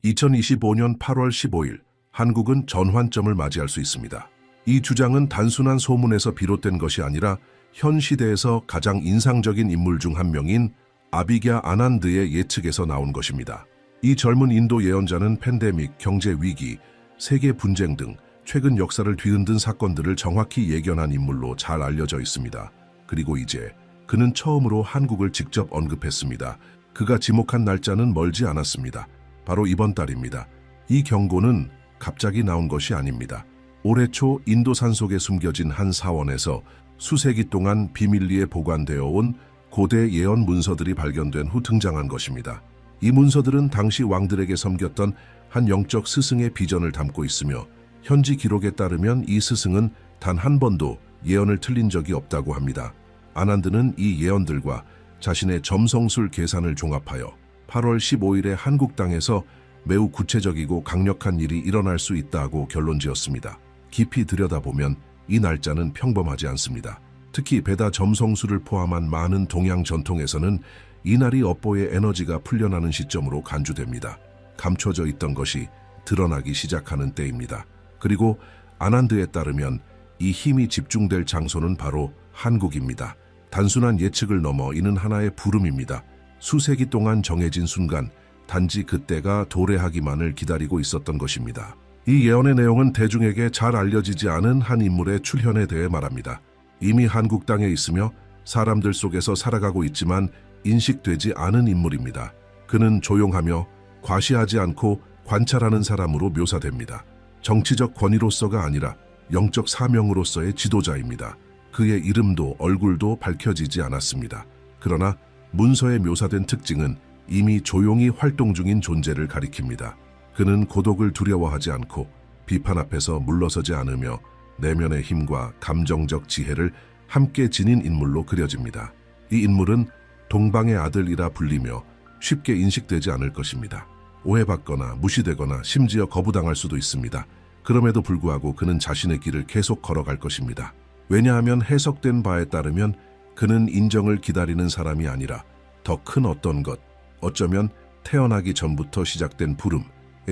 2025년 8월 15일 한국은 전환점을 맞이할 수 있습니다. 이 주장은 단순한 소문에서 비롯된 것이 아니라 현 시대에서 가장 인상적인 인물 중 한 명인 아비갸 아난드의 예측에서 나온 것입니다. 이 젊은 인도 예언자는 팬데믹, 경제 위기, 세계 분쟁 등 최근 역사를 뒤흔든 사건들을 정확히 예견한 인물로 잘 알려져 있습니다. 그리고 이제 그는 처음으로 한국을 직접 언급했습니다. 그가 지목한 날짜는 멀지 않았습니다. 바로 이번 달입니다. 이 경고는 갑자기 나온 것이 아닙니다. 올해 초 인도 산속에 숨겨진 한 사원에서 수세기 동안 비밀리에 보관되어 온 고대 예언 문서들이 발견된 후 등장한 것입니다. 이 문서들은 당시 왕들에게 섬겼던 한 영적 스승의 비전을 담고 있으며 현지 기록에 따르면 이 스승은 단 한 번도 예언을 틀린 적이 없다고 합니다. 아난드는 이 예언들과 자신의 점성술 계산을 종합하여 8월 15일에 한국 땅에서 매우 구체적이고 강력한 일이 일어날 수 있다고 결론지었습니다. 깊이 들여다보면 이 날짜는 평범하지 않습니다. 특히 베다 점성술을 포함한 많은 동양 전통에서는 이날이 업보의 에너지가 풀려나는 시점으로 간주됩니다. 감춰져 있던 것이 드러나기 시작하는 때입니다. 그리고 아난드에 따르면 이 힘이 집중될 장소는 바로 한국입니다. 단순한 예측을 넘어 이는 하나의 부름입니다. 수세기 동안 정해진 순간 단지 그때가 도래하기만을 기다리고 있었던 것입니다. 이 예언의 내용은 대중에게 잘 알려지지 않은 한 인물의 출현에 대해 말합니다. 이미 한국 땅에 있으며 사람들 속에서 살아가고 있지만 인식되지 않은 인물입니다. 그는 조용하며 과시하지 않고 관찰하는 사람으로 묘사됩니다. 정치적 권위로서가 아니라 영적 사명으로서의 지도자입니다. 그의 이름도 얼굴도 밝혀지지 않았습니다. 그러나 문서에 묘사된 특징은 이미 조용히 활동 중인 존재를 가리킵니다. 그는 고독을 두려워하지 않고 비판 앞에서 물러서지 않으며 내면의 힘과 감정적 지혜를 함께 지닌 인물로 그려집니다. 이 인물은 동방의 아들이라 불리며 쉽게 인식되지 않을 것입니다. 오해받거나 무시되거나 심지어 거부당할 수도 있습니다. 그럼에도 불구하고 그는 자신의 길을 계속 걸어갈 것입니다. 왜냐하면 해석된 바에 따르면 그는 인정을 기다리는 사람이 아니라 더 큰 어떤 것, 어쩌면 태어나기 전부터 시작된 부름에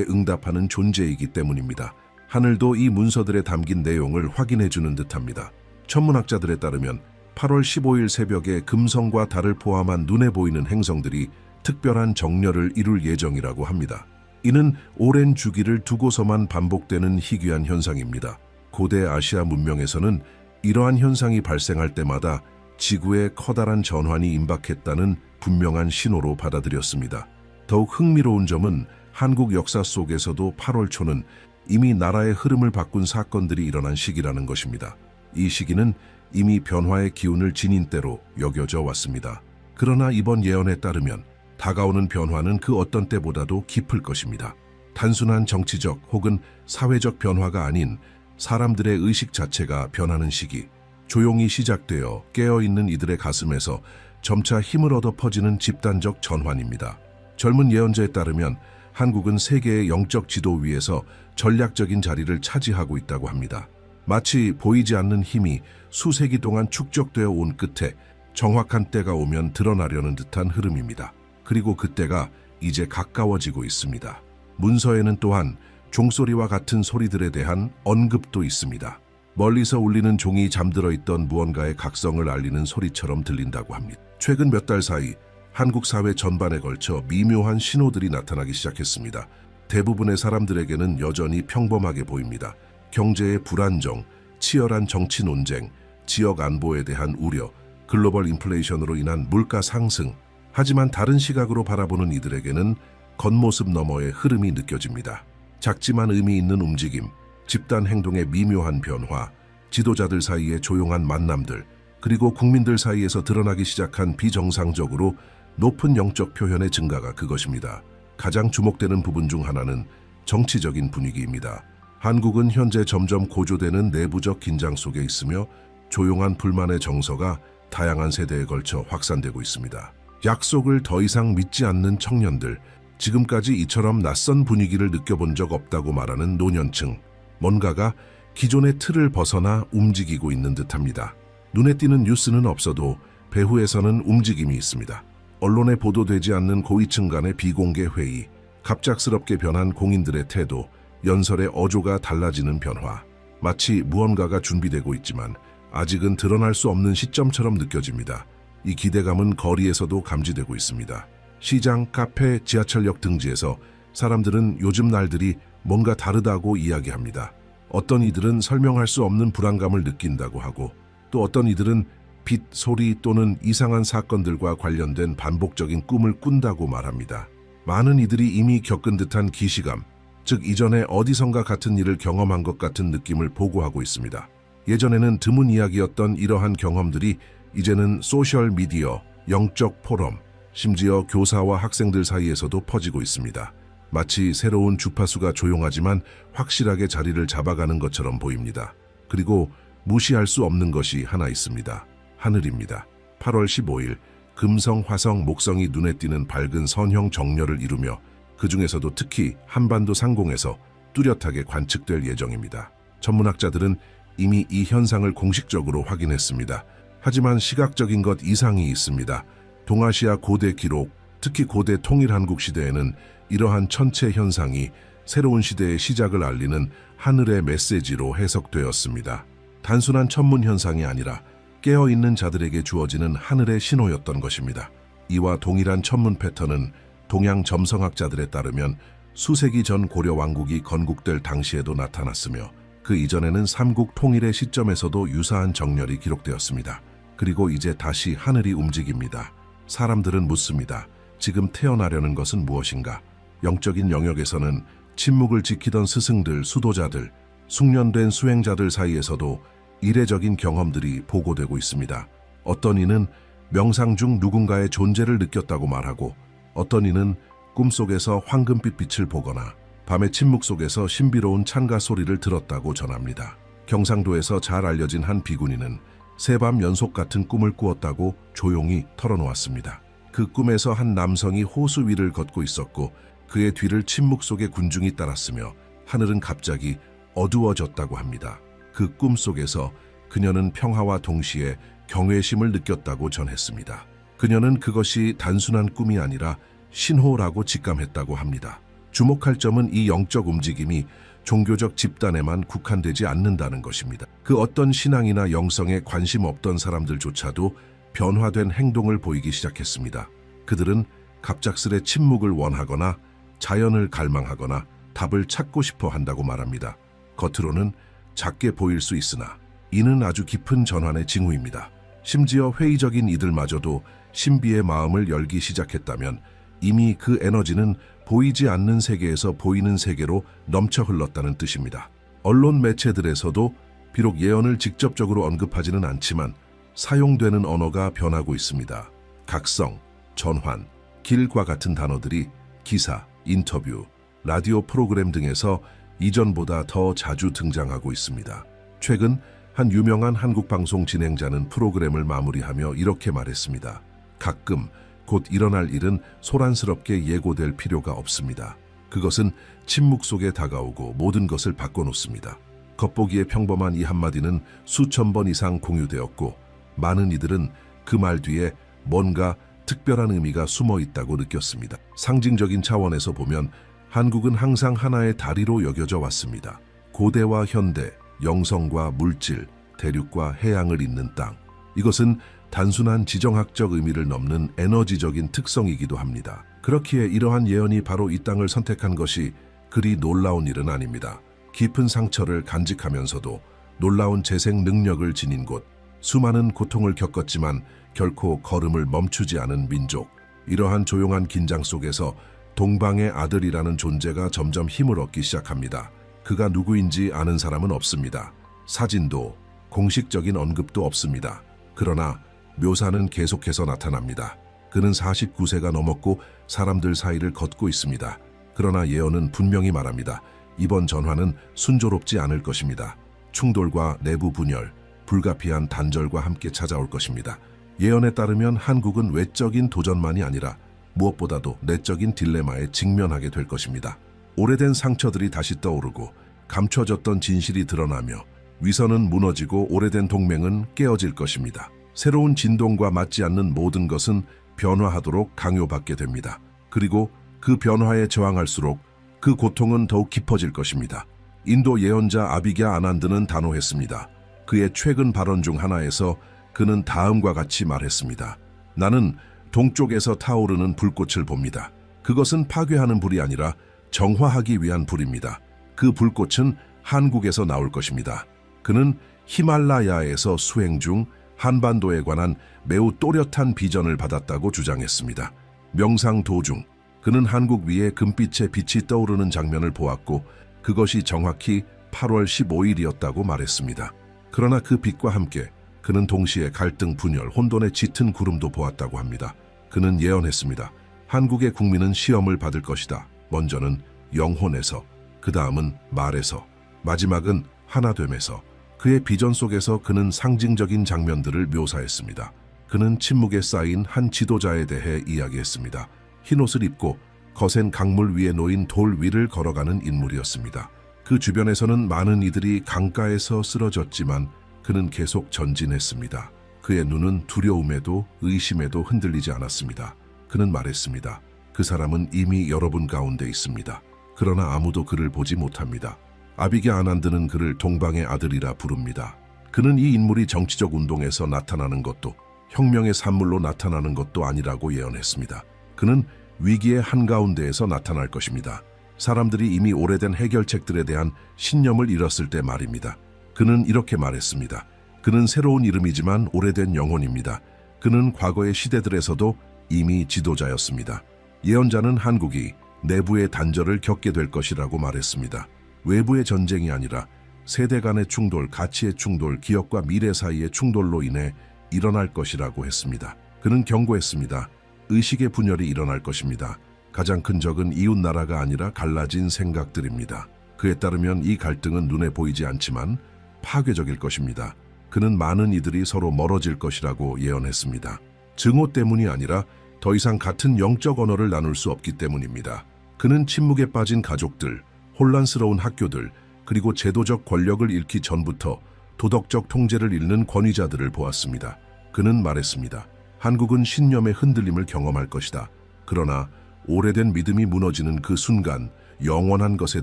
응답하는 존재이기 때문입니다. 하늘도 이 문서들에 담긴 내용을 확인해주는 듯합니다. 천문학자들에 따르면 8월 15일 새벽에 금성과 달을 포함한 눈에 보이는 행성들이 특별한 정렬을 이룰 예정이라고 합니다. 이는 오랜 주기를 두고서만 반복되는 희귀한 현상입니다. 고대 아시아 문명에서는 이러한 현상이 발생할 때마다 지구에 커다란 전환이 임박했다는 분명한 신호로 받아들였습니다. 더욱 흥미로운 점은 한국 역사 속에서도 8월 초는 이미 나라의 흐름을 바꾼 사건들이 일어난 시기라는 것입니다. 이 시기는 이미 변화의 기운을 지닌 때로 여겨져 왔습니다. 그러나 이번 예언에 따르면 다가오는 변화는 그 어떤 때보다도 깊을 것입니다. 단순한 정치적 혹은 사회적 변화가 아닌 사람들의 의식 자체가 변하는 시기, 조용히 시작되어 깨어있는 이들의 가슴에서 점차 힘을 얻어 퍼지는 집단적 전환입니다. 젊은 예언자에 따르면 한국은 세계의 영적 지도 위에서 전략적인 자리를 차지하고 있다고 합니다. 마치 보이지 않는 힘이 수세기 동안 축적되어 온 끝에 정확한 때가 오면 드러나려는 듯한 흐름입니다. 그리고 그때가 이제 가까워지고 있습니다. 문서에는 또한 종소리와 같은 소리들에 대한 언급도 있습니다. 멀리서 울리는 종이 잠들어 있던 무언가의 각성을 알리는 소리처럼 들린다고 합니다. 최근 몇 달 사이 한국 사회 전반에 걸쳐 미묘한 신호들이 나타나기 시작했습니다. 대부분의 사람들에게는 여전히 평범하게 보입니다. 경제의 불안정, 치열한 정치 논쟁, 지역 안보에 대한 우려, 글로벌 인플레이션으로 인한 물가 상승. 하지만 다른 시각으로 바라보는 이들에게는 겉모습 너머의 흐름이 느껴집니다. 작지만 의미 있는 움직임, 집단 행동의 미묘한 변화, 지도자들 사이의 조용한 만남들, 그리고 국민들 사이에서 드러나기 시작한 비정상적으로 높은 영적 표현의 증가가 그것입니다. 가장 주목되는 부분 중 하나는 정치적인 분위기입니다. 한국은 현재 점점 고조되는 내부적 긴장 속에 있으며 조용한 불만의 정서가 다양한 세대에 걸쳐 확산되고 있습니다. 약속을 더 이상 믿지 않는 청년들, 지금까지 이처럼 낯선 분위기를 느껴본 적 없다고 말하는 노년층, 뭔가가 기존의 틀을 벗어나 움직이고 있는 듯합니다. 눈에 띄는 뉴스는 없어도 배후에서는 움직임이 있습니다. 언론에 보도되지 않는 고위층 간의 비공개 회의, 갑작스럽게 변한 공인들의 태도, 연설의 어조가 달라지는 변화. 마치 무언가가 준비되고 있지만 아직은 드러날 수 없는 시점처럼 느껴집니다. 이 기대감은 거리에서도 감지되고 있습니다. 시장, 카페, 지하철역 등지에서 사람들은 요즘 날들이 뭔가 다르다고 이야기합니다. 어떤 이들은 설명할 수 없는 불안감을 느낀다고 하고, 또 어떤 이들은 빛, 소리 또는 이상한 사건들과 관련된 반복적인 꿈을 꾼다고 말합니다. 많은 이들이 이미 겪은 듯한 기시감, 즉 이전에 어디선가 같은 일을 경험한 것 같은 느낌을 보고하고 있습니다. 예전에는 드문 이야기였던 이러한 경험들이 이제는 소셜미디어, 영적 포럼, 심지어 교사와 학생들 사이에서도 퍼지고 있습니다. 마치 새로운 주파수가 조용하지만 확실하게 자리를 잡아가는 것처럼 보입니다. 그리고 무시할 수 없는 것이 하나 있습니다. 하늘입니다. 8월 15일 금성, 화성, 목성이 눈에 띄는 밝은 선형 정렬을 이루며 그 중에서도 특히 한반도 상공에서 뚜렷하게 관측될 예정입니다. 천문학자들은 이미 이 현상을 공식적으로 확인했습니다. 하지만 시각적인 것 이상이 있습니다. 동아시아 고대 기록, 특히 고대 통일한국 시대에는 이러한 천체 현상이 새로운 시대의 시작을 알리는 하늘의 메시지로 해석되었습니다. 단순한 천문 현상이 아니라 깨어있는 자들에게 주어지는 하늘의 신호였던 것입니다. 이와 동일한 천문 패턴은 동양 점성학자들에 따르면 수세기 전 고려 왕국이 건국될 당시에도 나타났으며 그 이전에는 삼국 통일의 시점에서도 유사한 정렬이 기록되었습니다. 그리고 이제 다시 하늘이 움직입니다. 사람들은 묻습니다. 지금 태어나려는 것은 무엇인가? 영적인 영역에서는 침묵을 지키던 스승들, 수도자들, 숙련된 수행자들 사이에서도 이례적인 경험들이 보고되고 있습니다. 어떤 이는 명상 중 누군가의 존재를 느꼈다고 말하고, 어떤 이는 꿈속에서 황금빛 빛을 보거나 밤의 침묵 속에서 신비로운 찬가 소리를 들었다고 전합니다. 경상도에서 잘 알려진 한 비구니는 새밤 연속 같은 꿈을 꾸었다고 조용히 털어놓았습니다. 그 꿈에서 한 남성이 호수 위를 걷고 있었고 그의 뒤를 침묵 속의 군중이 따랐으며 하늘은 갑자기 어두워졌다고 합니다. 그 꿈 속에서 그녀는 평화와 동시에 경외심을 느꼈다고 전했습니다. 그녀는 그것이 단순한 꿈이 아니라 신호라고 직감했다고 합니다. 주목할 점은 이 영적 움직임이 종교적 집단에만 국한되지 않는다는 것입니다. 그 어떤 신앙이나 영성에 관심 없던 사람들조차도 변화된 행동을 보이기 시작했습니다. 그들은 갑작스레 침묵을 원하거나 자연을 갈망하거나 답을 찾고 싶어 한다고 말합니다. 겉으로는 작게 보일 수 있으나 이는 아주 깊은 전환의 징후입니다. 심지어 회의적인 이들마저도 신비의 마음을 열기 시작했다면 이미 그 에너지는 보이지 않는 세계에서 보이는 세계로 넘쳐 흘렀다는 뜻입니다. 언론 매체들에서도 비록 예언을 직접적으로 언급하지는 않지만 사용되는 언어가 변하고 있습니다. 각성, 전환, 길과 같은 단어들이 기사, 인터뷰, 라디오 프로그램 등에서 이전보다 더 자주 등장하고 있습니다. 최근 한 유명한 한국 방송 진행자는 프로그램을 마무리하며 이렇게 말했습니다. 가끔 곧 일어날 일은 소란스럽게 예고될 필요가 없습니다. 그것은 침묵 속에 다가오고 모든 것을 바꿔놓습니다. 겉보기에 평범한 이 한마디는 수천 번 이상 공유되었고 많은 이들은 그 말 뒤에 뭔가 특별한 의미가 숨어 있다고 느꼈습니다. 상징적인 차원에서 보면 한국은 항상 하나의 다리로 여겨져 왔습니다. 고대와 현대, 영성과 물질, 대륙과 해양을 잇는 땅. 이것은 단순한 지정학적 의미를 넘는 에너지적인 특성이기도 합니다. 그렇기에 이러한 예언이 바로 이 땅을 선택한 것이 그리 놀라운 일은 아닙니다. 깊은 상처를 간직하면서도 놀라운 재생 능력을 지닌 곳, 수많은 고통을 겪었지만 결코 걸음을 멈추지 않은 민족. 이러한 조용한 긴장 속에서 동방의 아들이라는 존재가 점점 힘을 얻기 시작합니다. 그가 누구인지 아는 사람은 없습니다. 사진도 공식적인 언급도 없습니다. 그러나 묘사는 계속해서 나타납니다. 그는 49세가 넘었고 사람들 사이를 걷고 있습니다. 그러나 예언은 분명히 말합니다. 이번 전환은 순조롭지 않을 것입니다. 충돌과 내부 분열, 불가피한 단절과 함께 찾아올 것입니다. 예언에 따르면 한국은 외적인 도전만이 아니라 무엇보다도 내적인 딜레마에 직면하게 될 것입니다. 오래된 상처들이 다시 떠오르고 감춰졌던 진실이 드러나며 위선은 무너지고 오래된 동맹은 깨어질 것입니다. 새로운 진동과 맞지 않는 모든 것은 변화하도록 강요받게 됩니다. 그리고 그 변화에 저항할수록 그 고통은 더욱 깊어질 것입니다. 인도 예언자 아비갸 아난드는 단호했습니다. 그의 최근 발언 중 하나에서 그는 다음과 같이 말했습니다. 나는 동쪽에서 타오르는 불꽃을 봅니다. 그것은 파괴하는 불이 아니라 정화하기 위한 불입니다. 그 불꽃은 한국에서 나올 것입니다. 그는 히말라야에서 수행 중 한반도에 관한 매우 또렷한 비전을 받았다고 주장했습니다. 명상 도중 그는 한국 위에 금빛의 빛이 떠오르는 장면을 보았고 그것이 정확히 8월 15일이었다고 말했습니다. 그러나 그 빛과 함께 그는 동시에 갈등, 분열, 혼돈의 짙은 구름도 보았다고 합니다. 그는 예언했습니다. 한국의 국민은 시험을 받을 것이다. 먼저는 영혼에서, 그 다음은 말에서, 마지막은 하나됨에서. 그의 비전 속에서 그는 상징적인 장면들을 묘사했습니다. 그는 침묵에 쌓인 한 지도자에 대해 이야기했습니다. 흰옷을 입고 거센 강물 위에 놓인 돌 위를 걸어가는 인물이었습니다. 그 주변에서는 많은 이들이 강가에서 쓰러졌지만 그는 계속 전진했습니다. 그의 눈은 두려움에도 의심에도 흔들리지 않았습니다. 그는 말했습니다. 그 사람은 이미 여러분 가운데 있습니다. 그러나 아무도 그를 보지 못합니다. 아비갸 아난드는 그를 동방의 아들이라 부릅니다. 그는 이 인물이 정치적 운동에서 나타나는 것도 혁명의 산물로 나타나는 것도 아니라고 예언했습니다. 그는 위기의 한가운데에서 나타날 것입니다. 사람들이 이미 오래된 해결책들에 대한 신념을 잃었을 때 말입니다. 그는 이렇게 말했습니다. 그는 새로운 이름이지만 오래된 영혼입니다. 그는 과거의 시대들에서도 이미 지도자였습니다. 예언자는 한국이 내부의 단절을 겪게 될 것이라고 말했습니다. 외부의 전쟁이 아니라 세대 간의 충돌, 가치의 충돌, 기억과 미래 사이의 충돌로 인해 일어날 것이라고 했습니다. 그는 경고했습니다. 의식의 분열이 일어날 것입니다. 가장 큰 적은 이웃 나라가 아니라 갈라진 생각들입니다. 그에 따르면 이 갈등은 눈에 보이지 않지만 파괴적일 것입니다. 그는 많은 이들이 서로 멀어질 것이라고 예언했습니다. 증오 때문이 아니라 더 이상 같은 영적 언어를 나눌 수 없기 때문입니다. 그는 침묵에 빠진 가족들, 혼란스러운 학교들, 그리고 제도적 권력을 잃기 전부터 도덕적 통제를 잃는 권위자들을 보았습니다. 그는 말했습니다. 한국은 신념의 흔들림을 경험할 것이다. 그러나 오래된 믿음이 무너지는 그 순간 영원한 것에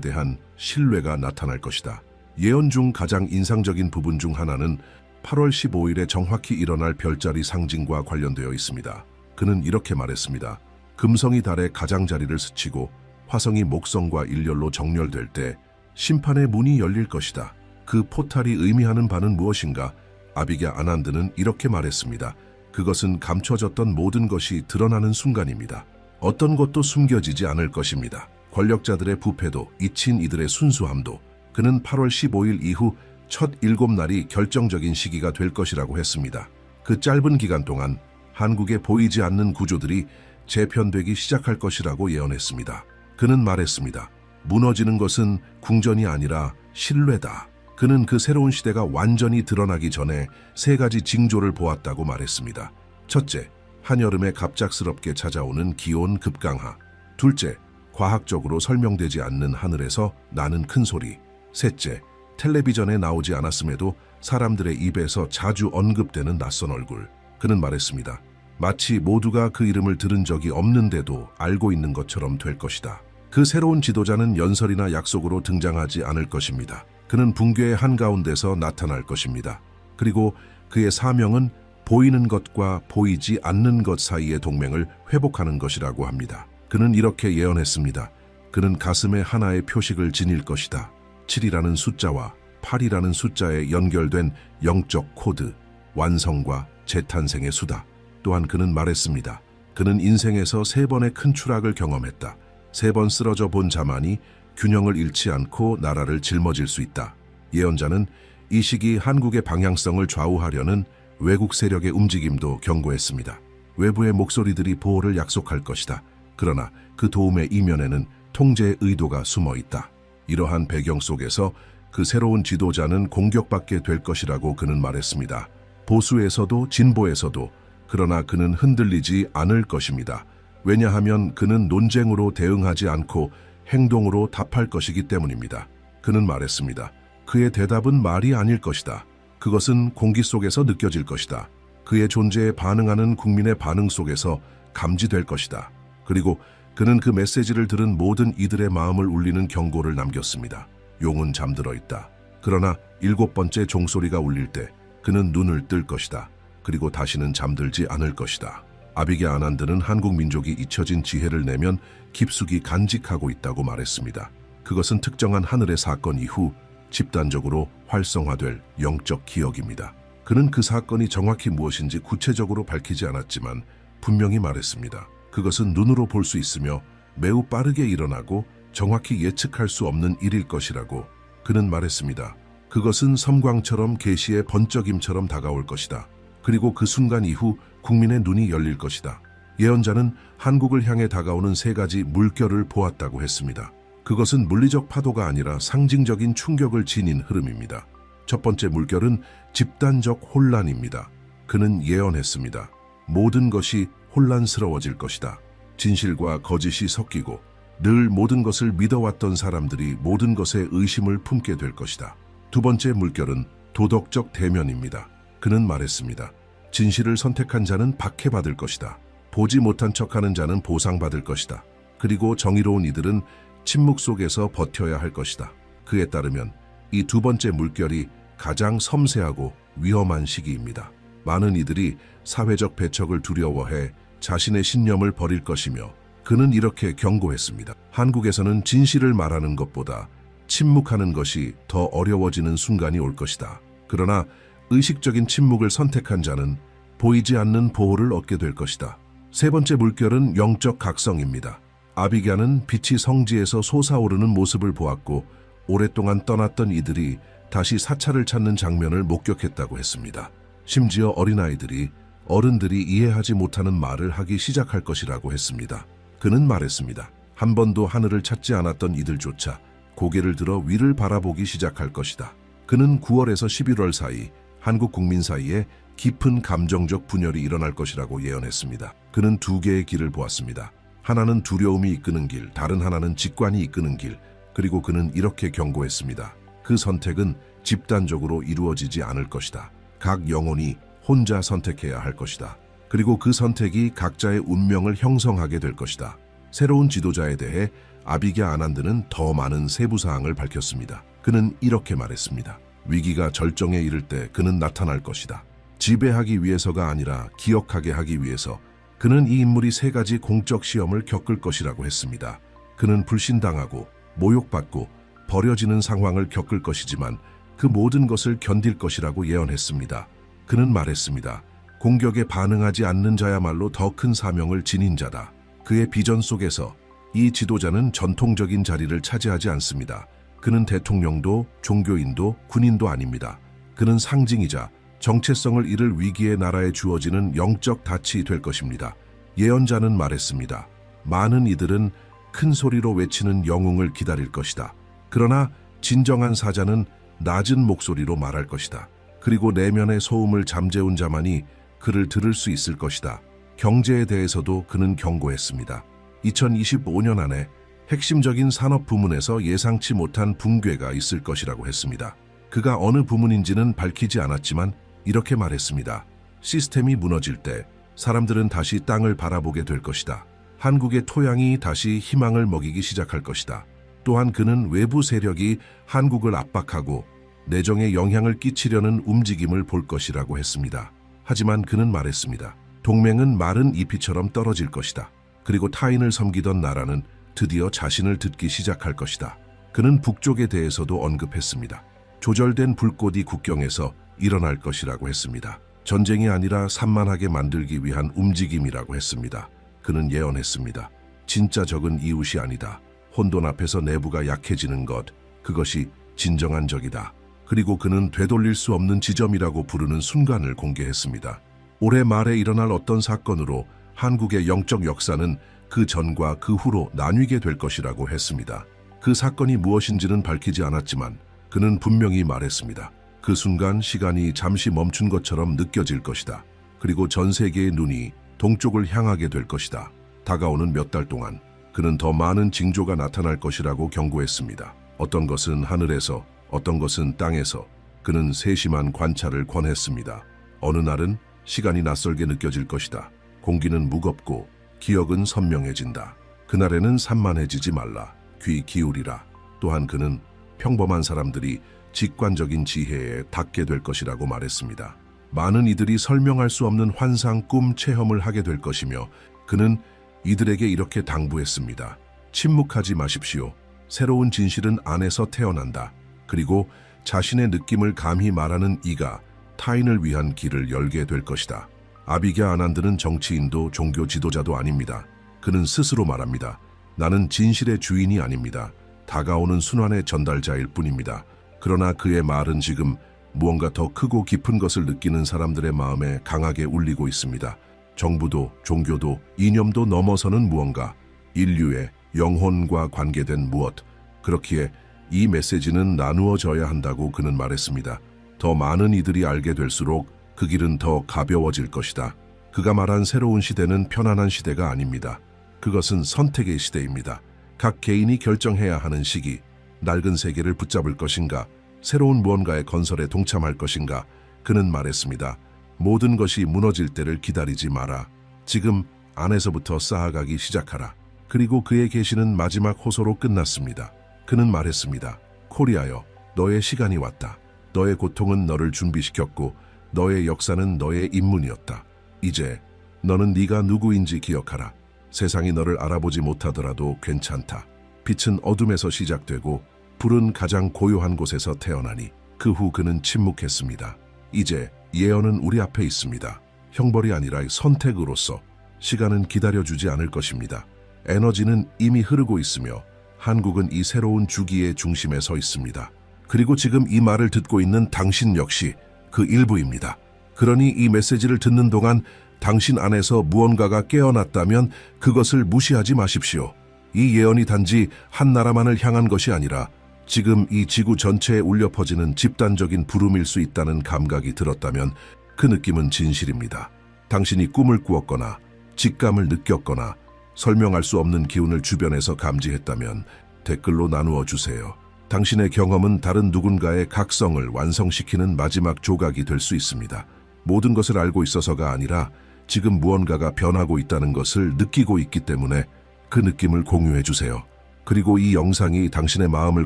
대한 신뢰가 나타날 것이다. 예언 중 가장 인상적인 부분 중 하나는 8월 15일에 정확히 일어날 별자리 상징과 관련되어 있습니다. 그는 이렇게 말했습니다. 금성이 달의 가장자리를 스치고 화성이 목성과 일렬로 정렬될 때 심판의 문이 열릴 것이다. 그 포탈이 의미하는 바는 무엇인가? 아비갸 아난드는 이렇게 말했습니다. 그것은 감춰졌던 모든 것이 드러나는 순간입니다. 어떤 것도 숨겨지지 않을 것입니다. 권력자들의 부패도, 잊힌 이들의 순수함도. 그는 8월 15일 이후 첫 7날이 결정적인 시기가 될 것이라고 했습니다. 그 짧은 기간 동안 한국에 보이지 않는 구조들이 재편되기 시작할 것이라고 예언했습니다. 그는 말했습니다. 무너지는 것은 궁전이 아니라 신뢰다. 그는 그 새로운 시대가 완전히 드러나기 전에 3가지 징조를 보았다고 말했습니다. 첫째, 한여름에 갑작스럽게 찾아오는 기온 급강하. 둘째, 과학적으로 설명되지 않는 하늘에서 나는 큰 소리. 셋째, 텔레비전에 나오지 않았음에도 사람들의 입에서 자주 언급되는 낯선 얼굴. 그는 말했습니다. 마치 모두가 그 이름을 들은 적이 없는데도 알고 있는 것처럼 될 것이다. 그 새로운 지도자는 연설이나 약속으로 등장하지 않을 것입니다. 그는 붕괴의 한가운데서 나타날 것입니다. 그리고 그의 사명은 보이는 것과 보이지 않는 것 사이의 동맹을 회복하는 것이라고 합니다. 그는 이렇게 예언했습니다. 그는 가슴에 하나의 표식을 지닐 것이다. 7이라는 숫자와 8이라는 숫자에 연결된 영적 코드, 완성과 재탄생의 수다. 또한 그는 말했습니다. 그는 인생에서 3번의 큰 추락을 경험했다. 3번 쓰러져 본 자만이 균형을 잃지 않고 나라를 짊어질 수 있다. 예언자는 이 시기 한국의 방향성을 좌우하려는 외국 세력의 움직임도 경고했습니다. 외부의 목소리들이 보호를 약속할 것이다. 그러나 그 도움의 이면에는 통제의 의도가 숨어 있다. 이러한 배경 속에서 그 새로운 지도자는 공격받게 될 것이라고 그는 말했습니다. 보수에서도 진보에서도. 그러나 그는 흔들리지 않을 것입니다. 왜냐하면 그는 논쟁으로 대응하지 않고 행동으로 답할 것이기 때문입니다. 그는 말했습니다. 그의 대답은 말이 아닐 것이다. 그것은 공기 속에서 느껴질 것이다. 그의 존재에 반응하는 국민의 반응 속에서 감지될 것이다. 그리고 그는 그 메시지를 들은 모든 이들의 마음을 울리는 경고를 남겼습니다. 용은 잠들어 있다. 그러나 7번째 종소리가 울릴 때 그는 눈을 뜰 것이다. 그리고 다시는 잠들지 않을 것이다. 아비게 아난드는 한국 민족이 잊혀진 지혜를 내면 깊숙이 간직하고 있다고 말했습니다. 그것은 특정한 하늘의 사건 이후 집단적으로 활성화될 영적 기억입니다. 그는 그 사건이 정확히 무엇인지 구체적으로 밝히지 않았지만 분명히 말했습니다. 그것은 눈으로 볼 수 있으며 매우 빠르게 일어나고 정확히 예측할 수 없는 일일 것이라고 그는 말했습니다. 그것은 섬광처럼 계시의 번쩍임처럼 다가올 것이다. 그리고 그 순간 이후 국민의 눈이 열릴 것이다. 예언자는 한국을 향해 다가오는 3가지 물결을 보았다고 했습니다. 그것은 물리적 파도가 아니라 상징적인 충격을 지닌 흐름입니다. 첫 번째 물결은 집단적 혼란입니다. 그는 예언했습니다. 모든 것이 혼란스러워질 것이다. 진실과 거짓이 섞이고 늘 모든 것을 믿어왔던 사람들이 모든 것에 의심을 품게 될 것이다. 두 번째 물결은 도덕적 대면입니다. 그는 말했습니다. 진실을 선택한 자는 박해받을 것이다. 보지 못한 척하는 자는 보상받을 것이다. 그리고 정의로운 이들은 침묵 속에서 버텨야 할 것이다. 그에 따르면 이 두 번째 물결이 가장 섬세하고 위험한 시기입니다. 많은 이들이 사회적 배척을 두려워해 자신의 신념을 버릴 것이며 그는 이렇게 경고했습니다. 한국에서는 진실을 말하는 것보다 침묵하는 것이 더 어려워지는 순간이 올 것이다. 그러나 의식적인 침묵을 선택한 자는 보이지 않는 보호를 얻게 될 것이다. 세 번째 물결은 영적 각성입니다. 아비갸는 빛이 성지에서 솟아오르는 모습을 보았고 오랫동안 떠났던 이들이 다시 사찰을 찾는 장면을 목격했다고 했습니다. 심지어 어린아이들이 어른들이 이해하지 못하는 말을 하기 시작할 것이라고 했습니다. 그는 말했습니다. 한 번도 하늘을 찾지 않았던 이들조차 고개를 들어 위를 바라보기 시작할 것이다. 그는 9월에서 11월 사이 한국 국민 사이에 깊은 감정적 분열이 일어날 것이라고 예언했습니다. 그는 2개의 길을 보았습니다. 하나는 두려움이 이끄는 길, 다른 하나는 직관이 이끄는 길, 그리고 그는 이렇게 경고했습니다. 그 선택은 집단적으로 이루어지지 않을 것이다. 각 영혼이 혼자 선택해야 할 것이다. 그리고 그 선택이 각자의 운명을 형성하게 될 것이다. 새로운 지도자에 대해 아비게 아난드는 더 많은 세부사항을 밝혔습니다. 그는 이렇게 말했습니다. 위기가 절정에 이를 때 그는 나타날 것이다. 지배하기 위해서가 아니라 기억하게 하기 위해서 그는 이 인물이 3가지 공적 시험을 겪을 것이라고 했습니다. 그는 불신당하고 모욕받고 버려지는 상황을 겪을 것이지만 그 모든 것을 견딜 것이라고 예언했습니다. 그는 말했습니다. 공격에 반응하지 않는 자야말로 더 큰 사명을 지닌 자다. 그의 비전 속에서 이 지도자는 전통적인 자리를 차지하지 않습니다. 그는 대통령도 종교인도 군인도 아닙니다. 그는 상징이자 정체성을 잃을 위기의 나라에 주어지는 영적 닻이 될 것입니다. 예언자는 말했습니다. 많은 이들은 큰 소리로 외치는 영웅을 기다릴 것이다. 그러나 진정한 사자는 낮은 목소리로 말할 것이다. 그리고 내면의 소음을 잠재운 자만이 그를 들을 수 있을 것이다. 경제에 대해서도 그는 경고했습니다. 2025년 안에 핵심적인 산업 부문에서 예상치 못한 붕괴가 있을 것이라고 했습니다. 그가 어느 부문인지는 밝히지 않았지만 이렇게 말했습니다. 시스템이 무너질 때 사람들은 다시 땅을 바라보게 될 것이다. 한국의 토양이 다시 희망을 먹이기 시작할 것이다. 또한 그는 외부 세력이 한국을 압박하고 내정에 영향을 끼치려는 움직임을 볼 것이라고 했습니다. 하지만 그는 말했습니다. 동맹은 마른 잎이처럼 떨어질 것이다. 그리고 타인을 섬기던 나라는 드디어 자신을 듣기 시작할 것이다. 그는 북쪽에 대해서도 언급했습니다. 조절된 불꽃이 국경에서 일어날 것이라고 했습니다. 전쟁이 아니라 산만하게 만들기 위한 움직임이라고 했습니다. 그는 예언했습니다. 진짜 적은 이웃이 아니다. 혼돈 앞에서 내부가 약해지는 것, 그것이 진정한 적이다. 그리고 그는 되돌릴 수 없는 지점이라고 부르는 순간을 공개했습니다. 올해 말에 일어날 어떤 사건으로 한국의 영적 역사는 그 전과 그 후로 나뉘게 될 것이라고 했습니다. 그 사건이 무엇인지는 밝히지 않았지만 그는 분명히 말했습니다. 그 순간 시간이 잠시 멈춘 것처럼 느껴질 것이다. 그리고 전 세계의 눈이 동쪽을 향하게 될 것이다. 다가오는 몇 달 동안 그는 더 많은 징조가 나타날 것이라고 경고했습니다. 어떤 것은 하늘에서, 어떤 것은 땅에서. 그는 세심한 관찰을 권했습니다. 어느 날은 시간이 낯설게 느껴질 것이다. 공기는 무겁고 기억은 선명해진다. 그날에는 산만해지지 말라. 귀 기울이라. 또한 그는 평범한 사람들이 직관적인 지혜에 닿게 될 것이라고 말했습니다. 많은 이들이 설명할 수 없는 환상 꿈 체험을 하게 될 것이며 그는 이들에게 이렇게 당부했습니다. 침묵하지 마십시오. 새로운 진실은 안에서 태어난다. 그리고 자신의 느낌을 감히 말하는 이가 타인을 위한 길을 열게 될 것이다. 아비게 아난드는 정치인도 종교 지도자도 아닙니다. 그는 스스로 말합니다. 나는 진실의 주인이 아닙니다. 다가오는 순환의 전달자일 뿐입니다. 그러나 그의 말은 지금 무언가 더 크고 깊은 것을 느끼는 사람들의 마음에 강하게 울리고 있습니다. 정부도 종교도 이념도 넘어서는 무언가, 인류의 영혼과 관계된 무엇. 그렇기에 이 메시지는 나누어져야 한다고 그는 말했습니다. 더 많은 이들이 알게 될수록 그 길은 더 가벼워질 것이다. 그가 말한 새로운 시대는 편안한 시대가 아닙니다. 그것은 선택의 시대입니다. 각 개인이 결정해야 하는 시기, 낡은 세계를 붙잡을 것인가, 새로운 무언가의 건설에 동참할 것인가. 그는 말했습니다. 모든 것이 무너질 때를 기다리지 마라. 지금 안에서부터 쌓아가기 시작하라. 그리고 그의 계시는 마지막 호소로 끝났습니다. 그는 말했습니다. 코리아여, 너의 시간이 왔다. 너의 고통은 너를 준비시켰고 너의 역사는 너의 입문이었다. 이제 너는 네가 누구인지 기억하라. 세상이 너를 알아보지 못하더라도 괜찮다. 빛은 어둠에서 시작되고 불은 가장 고요한 곳에서 태어나니. 그 후 그는 침묵했습니다. 이제 예언은 우리 앞에 있습니다. 형벌이 아니라 선택으로서. 시간은 기다려주지 않을 것입니다. 에너지는 이미 흐르고 있으며 한국은 이 새로운 주기의 중심에 서 있습니다. 그리고 지금 이 말을 듣고 있는 당신 역시 그 일부입니다. 그러니 이 메시지를 듣는 동안 당신 안에서 무언가가 깨어났다면 그것을 무시하지 마십시오. 이 예언이 단지 한 나라만을 향한 것이 아니라 지금 이 지구 전체에 울려 퍼지는 집단적인 부름일 수 있다는 감각이 들었다면 그 느낌은 진실입니다. 당신이 꿈을 꾸었거나 직감을 느꼈거나 설명할 수 없는 기운을 주변에서 감지했다면 댓글로 나누어 주세요. 당신의 경험은 다른 누군가의 각성을 완성시키는 마지막 조각이 될 수 있습니다. 모든 것을 알고 있어서가 아니라 지금 무언가가 변하고 있다는 것을 느끼고 있기 때문에 그 느낌을 공유해 주세요. 그리고 이 영상이 당신의 마음을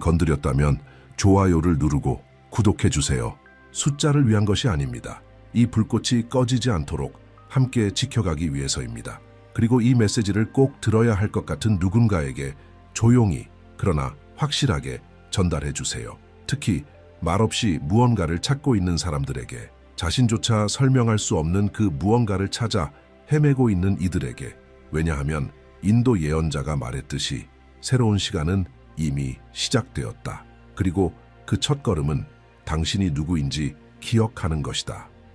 건드렸다면 좋아요를 누르고 구독해 주세요. 숫자를 위한 것이 아닙니다. 이 불꽃이 꺼지지 않도록 함께 지켜가기 위해서입니다. 그리고 이 메시지를 꼭 들어야 할 것 같은 누군가에게 조용히 그러나 확실하게 전달해 주세요. 특히 말없이 무언가를 찾고 있는 사람들에게, 자신조차 설명할 수 없는 그 무언가를 찾아 헤매고 있는 이들에게. 왜냐하면 인도 예언자가 말했듯이 새로운 시간은 이미 시작되었다. 그리고 그 첫걸음은 당신이 누구인지 기억하는 것이다.